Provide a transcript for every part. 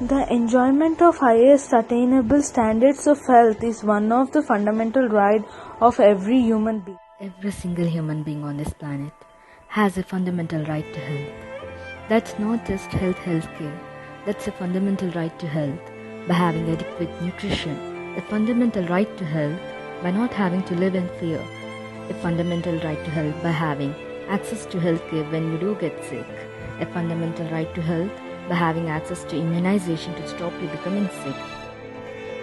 The enjoyment of highest sustainable standards of health is one of the fundamental rights of every human being. Every single human being on this planet has a fundamental right to health. That's not just healthcare. That's a fundamental right to health by having adequate nutrition, a fundamental right to health by not having to live in fear, a fundamental right to health by having access to healthcare when you do get sick, a fundamental right to health by having access to immunization to stop you becoming sick.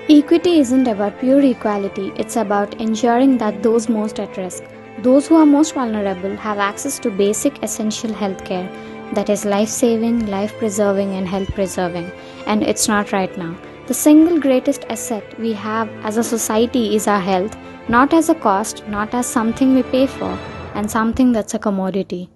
Equity isn't about pure equality, it's about ensuring that those most at risk, those who are most vulnerable, have access to basic essential healthcare that is life-saving, life-preserving and health-preserving. And it's not right now. The single greatest asset we have as a society is our health, not as a cost, not as something we pay for, and something that's a commodity.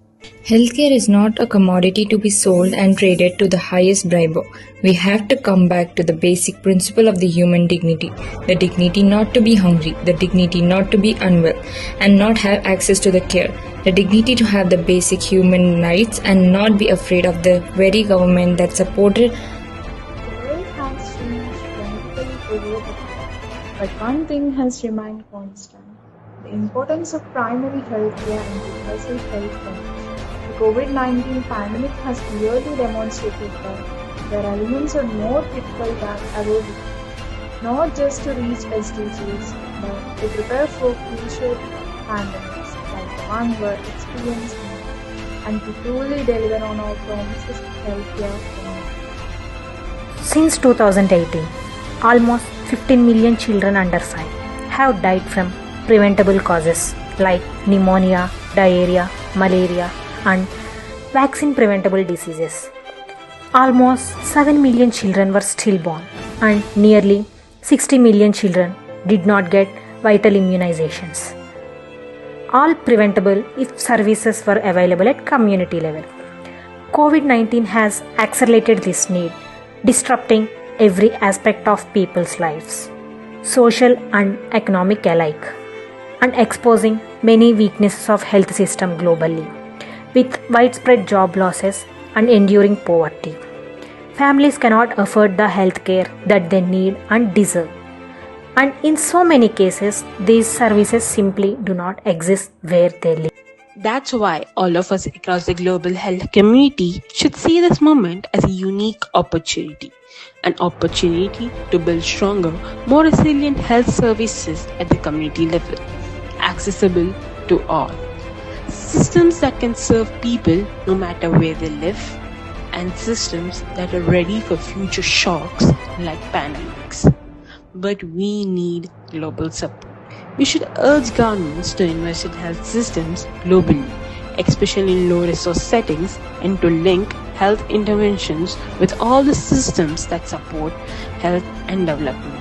Healthcare is not a commodity to be sold and traded to the highest bribe. We have to come back to the basic principle of the human dignity. The dignity not to be hungry, the dignity not to be unwell and not have access to the care. The dignity to have the basic human rights and not be afraid of the very government that supported. The world has changed dramatically over the time, but one thing has remained constant: the importance of primary health care and universal health coverage. The COVID-19 pandemic has clearly demonstrated that their elements are more critical than ever before, not just to reach SDGs, but to prepare for future pandemics like the one we're experiencing now, and to truly deliver on our promises of healthcare for all. Since 2018, almost 15 million children under 5 have died from preventable causes like pneumonia, diarrhea, malaria, and vaccine-preventable diseases. Almost 7 million children were stillborn, and nearly 60 million children did not get vital immunizations. All preventable if services were available at community level. COVID-19 has accelerated this need, disrupting every aspect of people's lives, social and economic alike, and exposing many weaknesses of health system globally, with widespread job losses and enduring poverty. Families cannot afford the health care that they need and deserve. And in so many cases, these services simply do not exist where they live. That's why all of us across the global health community should see this moment as a unique opportunity. An opportunity to build stronger, more resilient health services at the community level, accessible to all. Systems that can serve people no matter where they live, and systems that are ready for future shocks like pandemics. But we need global support. We should urge governments to invest in health systems globally, especially in low-resource settings, and to link health interventions with all the systems that support health and development,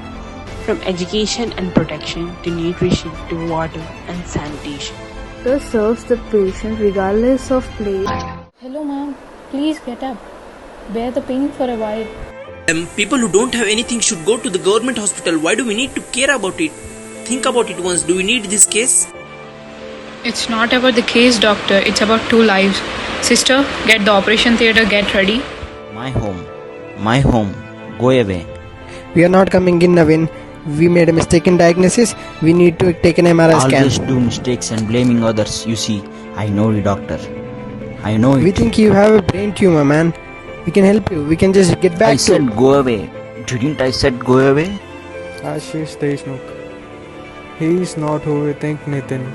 from education and protection to nutrition to water and sanitation. This serves the patient regardless of place. Hello ma'am, please get up. Bear the pain for a while. People who don't have anything should go to the government hospital. Why do we need to care about it? Think about it once. Do we need this case? It's not about the case, doctor. It's about 2 lives. Sister, get the operation theatre, get ready. My home, go away. We are not coming in, Navin. We made a mistaken diagnosis. We need to take an MRI scan. Always do mistakes and blaming others. You see, I know you, doctor. I know it. We think you have a brain tumor, man. We can help you. We can just get back I said go away. Didn't I said go away? Ashish Deshmukh. He is not who you think, Nitin.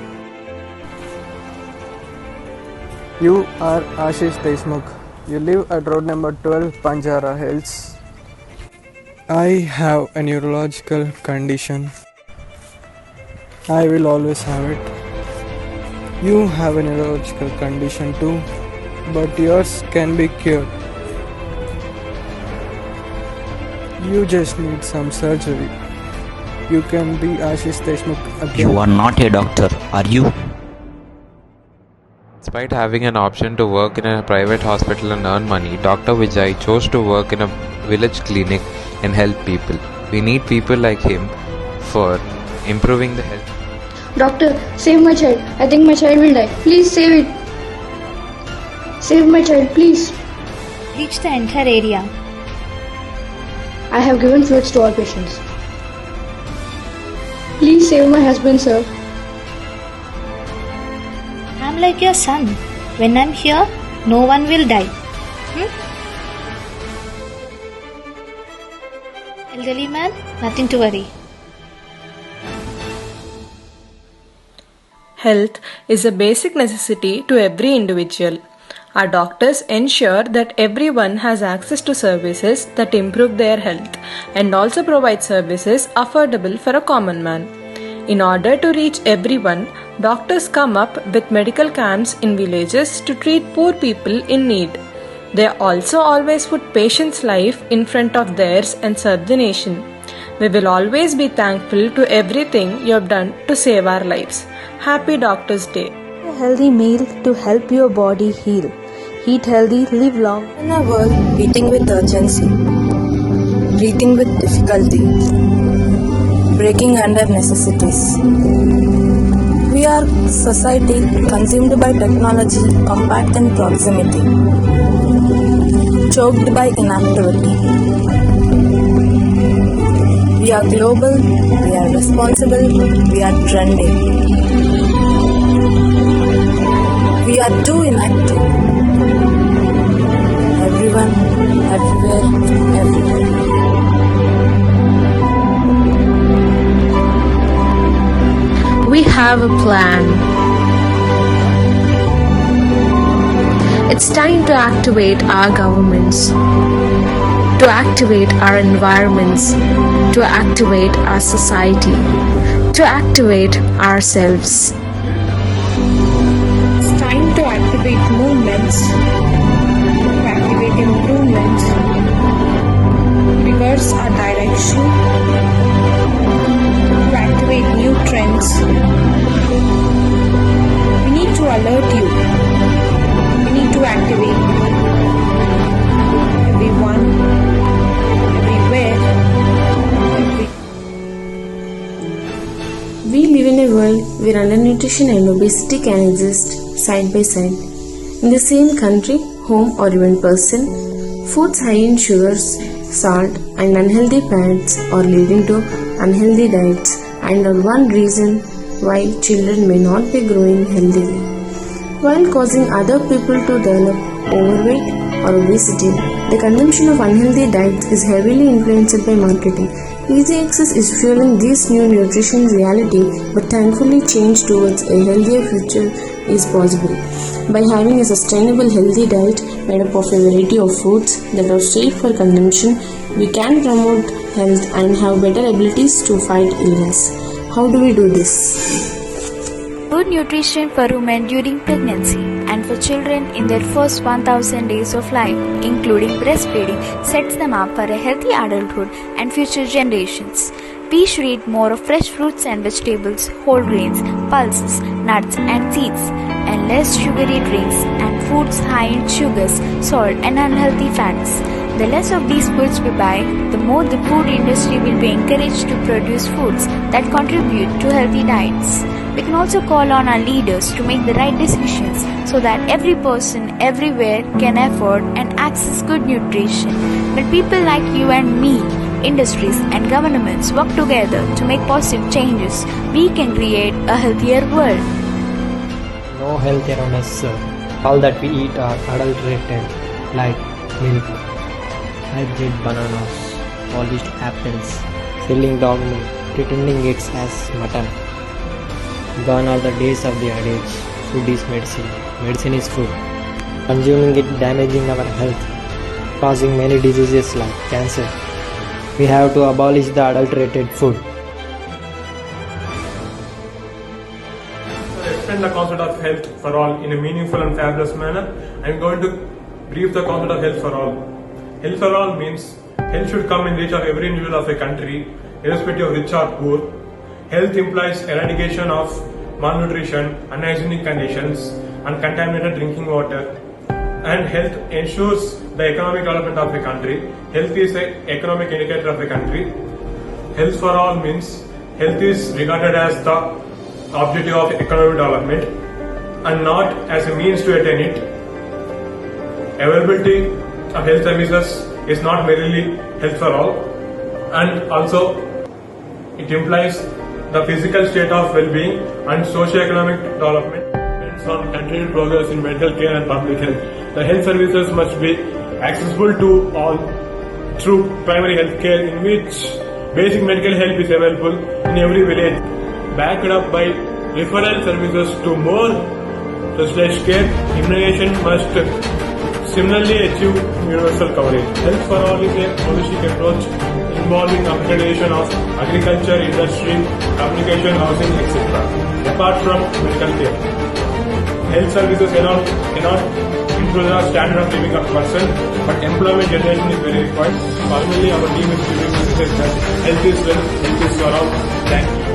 You are Ashish Deshmukh. You live at road number 12, Banjara Hills. I have a neurological condition. I will always have it. You have a neurological condition too, but yours can be cured. You just need some surgery. You can be Ashish Deshmukh again. You are not a doctor, are you? Despite having an option to work in a private hospital and earn money, Dr. Vijay chose to work in a village clinic and help people. We need people like him for improving the health. Doctor, save my child. I think my child will die. Please save it. Save my child, please. Reach the entire area. I have given fruits to all patients. Please save my husband, sir. I'm like your son. When I'm here, no one will die. Elderly man, nothing to worry. Health is a basic necessity to every individual. Our doctors ensure that everyone has access to services that improve their health and also provide services affordable for a common man. In order to reach everyone, doctors come up with medical camps in villages to treat poor people in need. They also always put patients' life in front of theirs and serve the nation. We will always be thankful to everything you have done to save our lives. Happy Doctor's Day. A healthy meal to help your body heal. Eat healthy, live long. In a world beating with urgency, breathing with difficulty, breaking under necessities. We are society consumed by technology, compact in proximity, choked by inactivity. We are global, we are responsible, we are trending. We are too inactive. Everyone, everywhere, everywhere. We have a plan. It's time to activate our governments, to activate our environments, to activate our society, to activate ourselves. It's time to activate movements, to activate improvements, reverse our direction, to activate new trends. We need to alert you. We need to activate everyone, everywhere, We live in a world where undernutrition and obesity can exist side by side. In the same country, home, or even person, foods high in sugars, salt, and unhealthy fats are leading to unhealthy diets and are one reason why children may not be growing healthily, while causing other people to develop overweight or obesity. The consumption of unhealthy diets is heavily influenced by marketing. Easy access is fueling this new nutrition reality, but thankfully change towards a healthier future is possible. By having a sustainable healthy diet made up of a variety of foods that are safe for consumption, we can promote health and have better abilities to fight illness. How do we do this? Good nutrition for women during pregnancy and for children in their first 1000 days of life, including breastfeeding, sets them up for a healthy adulthood and future generations. We should eat more of fresh fruits and vegetables, whole grains, pulses, nuts and seeds, and less sugary drinks and foods high in sugars, salt and unhealthy fats. The less of these foods we buy, the more the food industry will be encouraged to produce foods that contribute to healthy diets. We can also call on our leaders to make the right decisions so that every person everywhere can afford and access good nutrition. When people like you and me, industries and governments work together to make positive changes, we can create a healthier world. No health around us, sir. All that we eat are adulterated, like milk, hybrid bananas, polished apples, selling dog milk, pretending it's as mutton. Gone are the days of the adage, food is medicine, medicine is food. Consuming it damaging our health, causing many diseases like cancer. We have to abolish the adulterated food. To explain the concept of health for all in a meaningful and fabulous manner, I am going to brief the concept of health for all. Health for all means health should come in reach of every individual of a country, irrespective of rich or poor. Health implies eradication of malnutrition, unhygienic conditions, and contaminated drinking water. And health ensures the economic development of a country. Health is an economic indicator of a country. Health for all means health is regarded as the objective of economic development and not as a means to attain it. Availability of health services is not merely health for all. and also it implies the physical state of well-being and socio-economic development depends on continued progress in medical care and public health. The health services must be accessible to all through primary health care, in which basic medical help is available in every village, backed up by referral services to more specialized care. Immunization must similarly achieve universal coverage. Health for all is a holistic approach involving upgradation of agriculture, industry, communication, housing, etc. Apart from medical care, health services alone cannot improve the standard of living of a person, but employment generation is very required. Finally, our team is giving message that health is wealth, health is for all. Thank you.